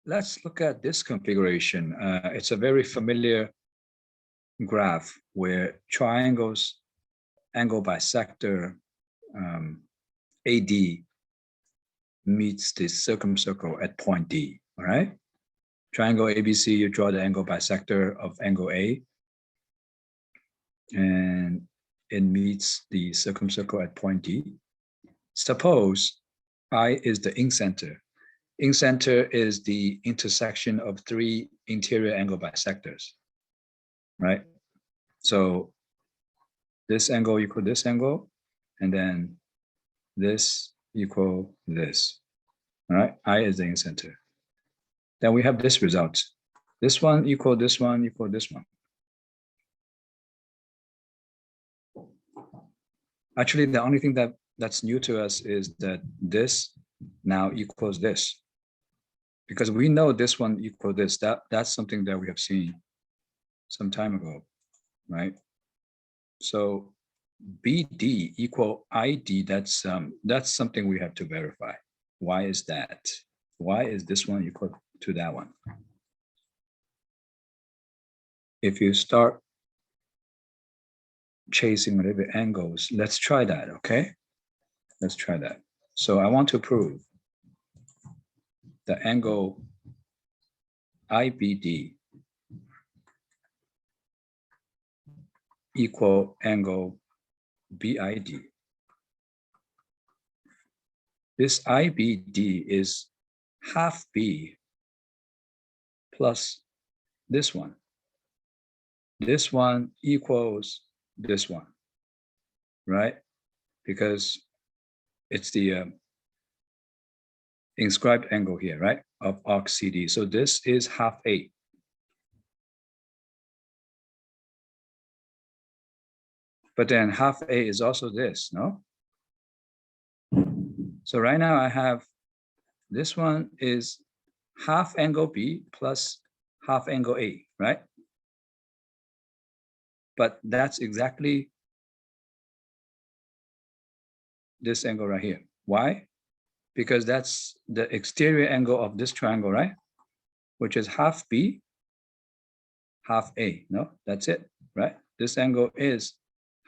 let's look at this configuration. It's a very familiar graph where triangles, angle bisector, AD meets the circumcircle at point D, all right? Triangle ABC, you draw the angle bisector of angle A, and it meets the circumcircle at point D. Suppose I is the incenter. Incenter is the intersection of three interior angle bisectors, right? So this angle equal this angle, and then this equal this, all right? I is the incenter. Then we have this result. This one equal this one equal this one. Actually, the only thing that's new to us is that this now equals this. Because we know this one equals this. That's something that we have seen some time ago, right? So BD equal ID, that's something we have to verify. Why is that? Why is this one equal to that one? If you start chasing a little bit angles, let's try that, okay? Let's try that. So I want to prove the angle IBD equal angle BID. This IBD is half B plus this one. This one equals this one, right? Because it's the inscribed angle here, right? Of arc CD. So this is half A. But then half A is also this, no? So right now I have, this one is half angle B plus half angle A, right? But that's exactly this angle right here. Why? Because that's the exterior angle of this triangle, right? Which is half B, half A, no? That's it, right? This angle is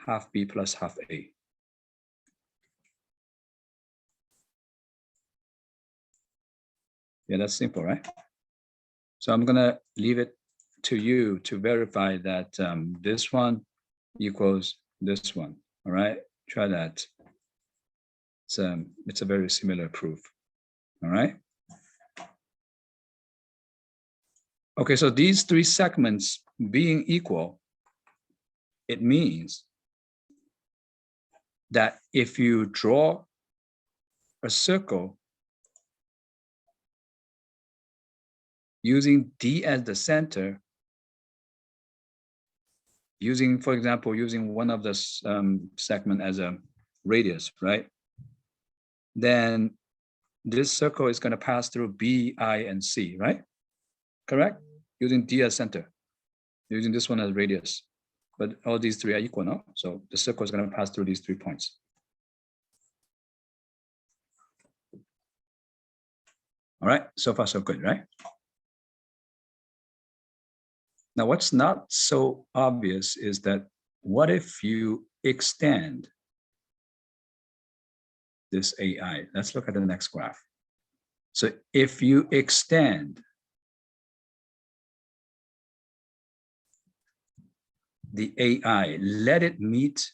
half B plus half A. Yeah, that's simple, right? So I'm gonna leave it to you to verify that this one equals this one, all right? Try that. It's a very similar proof, all right? Okay, so these three segments being equal, it means that if you draw a circle using D as the center, using, for example, using one of the segment as a radius, right? Then this circle is going to pass through B, I, and C, right? Correct? Using D as center, using this one as radius. But all these three are equal, no? So the circle is going to pass through these 3 points. All right, so far so good, right? Now, what's not so obvious is that what if you extend this AI? Let's look at the next graph. So if you extend the AI, let it meet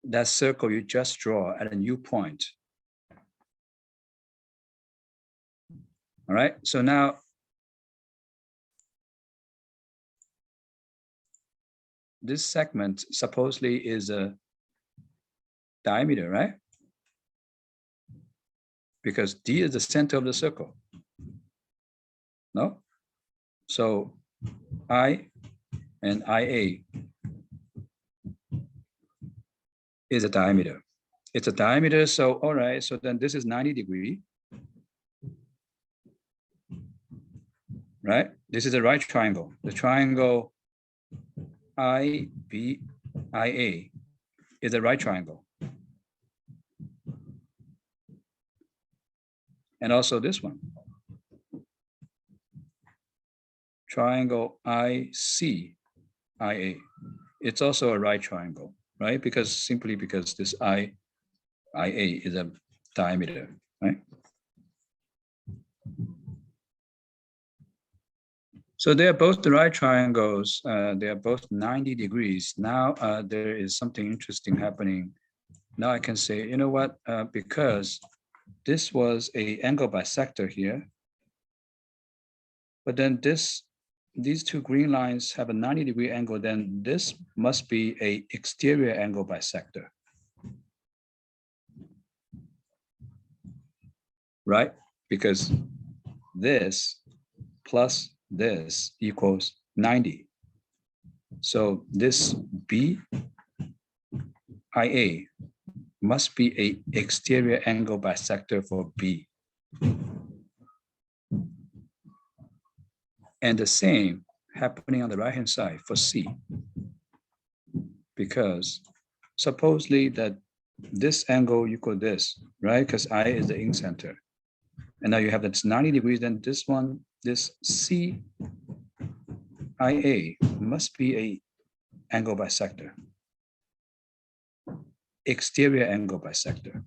that circle you just draw at a new point. All right, so now this segment supposedly is a diameter, right? Because D is the center of the circle. No? So I and IA is a diameter. It's a diameter, so all right, so then this is 90 degrees. Right? This is a right triangle. The triangle IBIA is a right triangle. And also this one. triangle ICIA. It's also a right triangle, right? Simply because this IA is a diameter, right? So they are both the right triangles. They are both 90 degrees. Now there is something interesting happening. Now I can say, you know what? Because this was a angle bisector here, but then these two green lines have a 90-degree angle, then this must be a exterior angle bisector, right? Because this plus this equals 90. So this BIA must be a exterior angle bisector for B. And the same happening on the right-hand side for C. Because supposedly that this angle equal this, right? Because I is the ink center. And now you have that's 90 degrees, then this one, this CIA must be a angle bisector. Exterior angle bisector.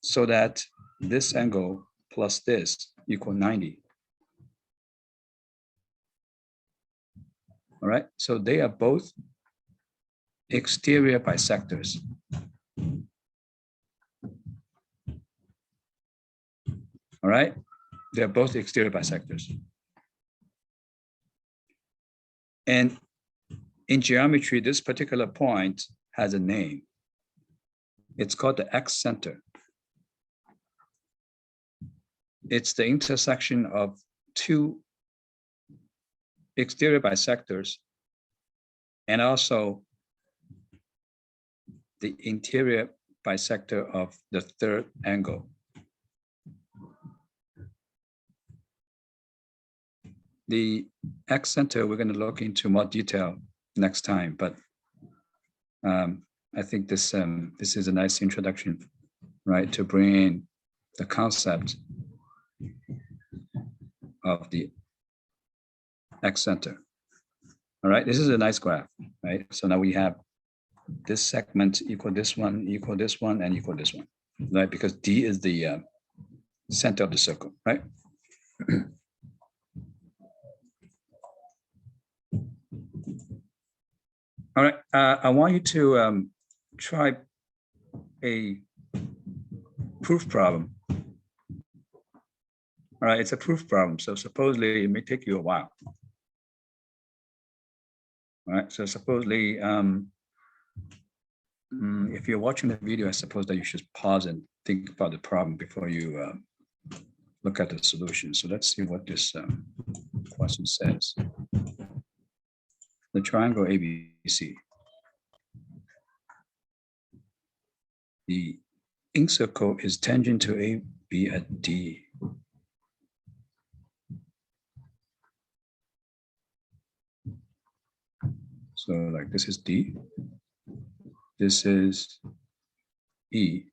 So that this angle plus this equal 90. All right, so they are both exterior bisectors. All right, they're both exterior bisectors. And in geometry, this particular point has a name. It's called the X center. It's the intersection of two exterior bisectors and also the interior bisector of the third angle. The X center, we're going to look into more detail next time, but I think this is a nice introduction, right, to bring in the concept of the X center. All right, this is a nice graph, right? So now we have this segment equal this one, and equal this one, right? Because D is the center of the circle, right? All right, I want you to try a proof problem. All right, it's a proof problem. So supposedly it may take you a while. All right, so supposedly if you're watching the video, I suppose that you should pause and think about the problem before you look at the solution. So let's see what this question says. The triangle ABC. The ink circle is tangent to AB at D. So like this is D, this is E.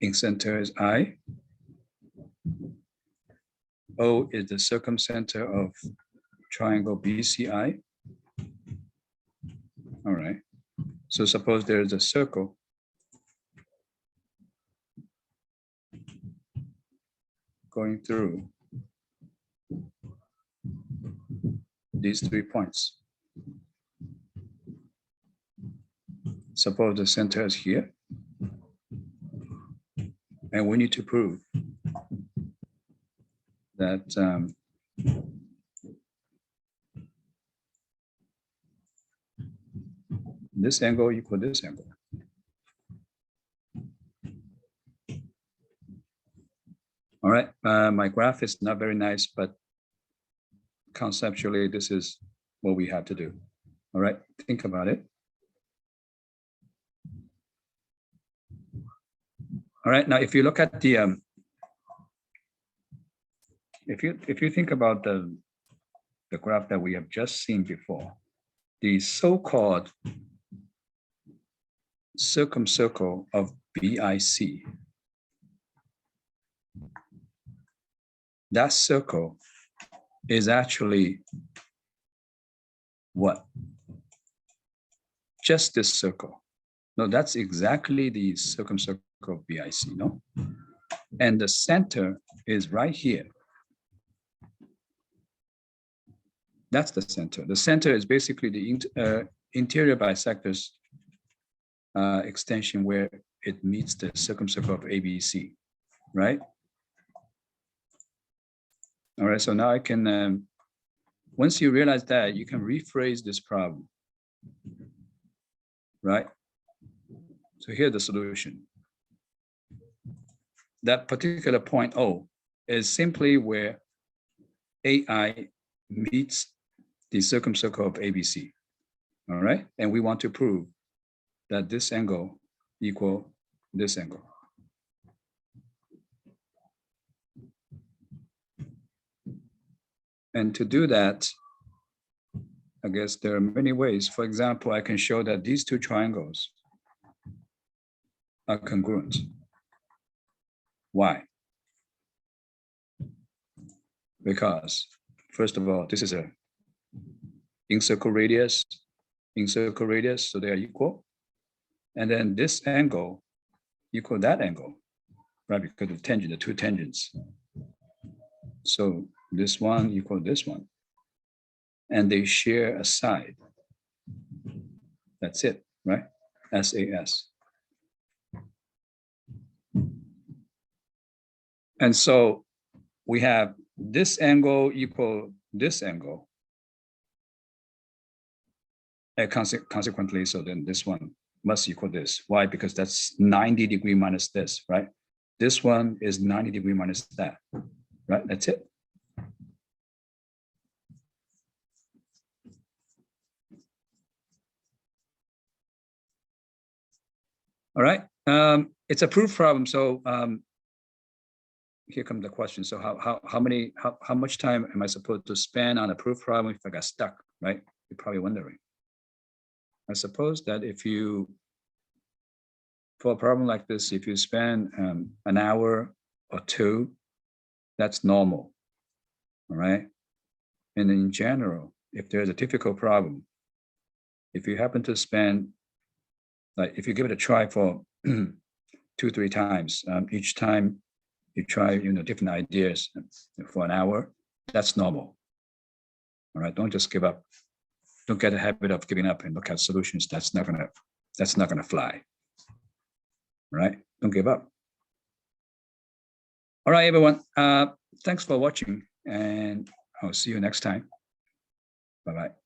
Ink center is I. O is the circumcenter of triangle BCI. All right. So suppose there is a circle going through these 3 points. Suppose the center is here. And we need to prove that this angle equal this angle. All right, my graph is not very nice, but conceptually, this is what we have to do. All right, think about it. All right, now if you look at the, if you think about the graph that we have just seen before, the so-called circumcircle of BIC, that circle is actually what? Just this circle. No, that's exactly the circumcircle of BIC, no? And the center is right here. That's the center. The center is basically the interior bisector's extension where it meets the circumcircle of ABC, right? All right, so now I can, once you realize that, you can rephrase this problem, right? So here's the solution. That particular point O is simply where AI meets the circumcircle of ABC, all right? And we want to prove that this angle equal this angle. And to do that, I guess there are many ways. For example, I can show that these two triangles are congruent. Why? Because, first of all, this is a in-circle radius, so they are equal. And then this angle equal that angle, right? Because of tangent, the two tangents. So this one equal this one. And they share a side. That's it, right? SAS. And so we have this angle equal this angle. And consequently, so then this one must equal this. Why? Because that's 90 degrees minus this, right? This one is 90 degrees minus that, right? That's it. All right, it's a proof problem. So here comes the question. So how much time am I supposed to spend on a proof problem if I got stuck, right? You're probably wondering. I suppose that if you, for a problem like this, if you spend an hour or two, that's normal, all right? And in general, if there's a difficult problem, if you happen to spend, like if you give it a try for 2-3 times, each time you try, different ideas for an hour, that's normal. All right, don't just give up. Don't get a habit of giving up and look at solutions. That's not gonna fly. All right, don't give up. All right, everyone. Thanks for watching, and I'll see you next time. Bye-bye.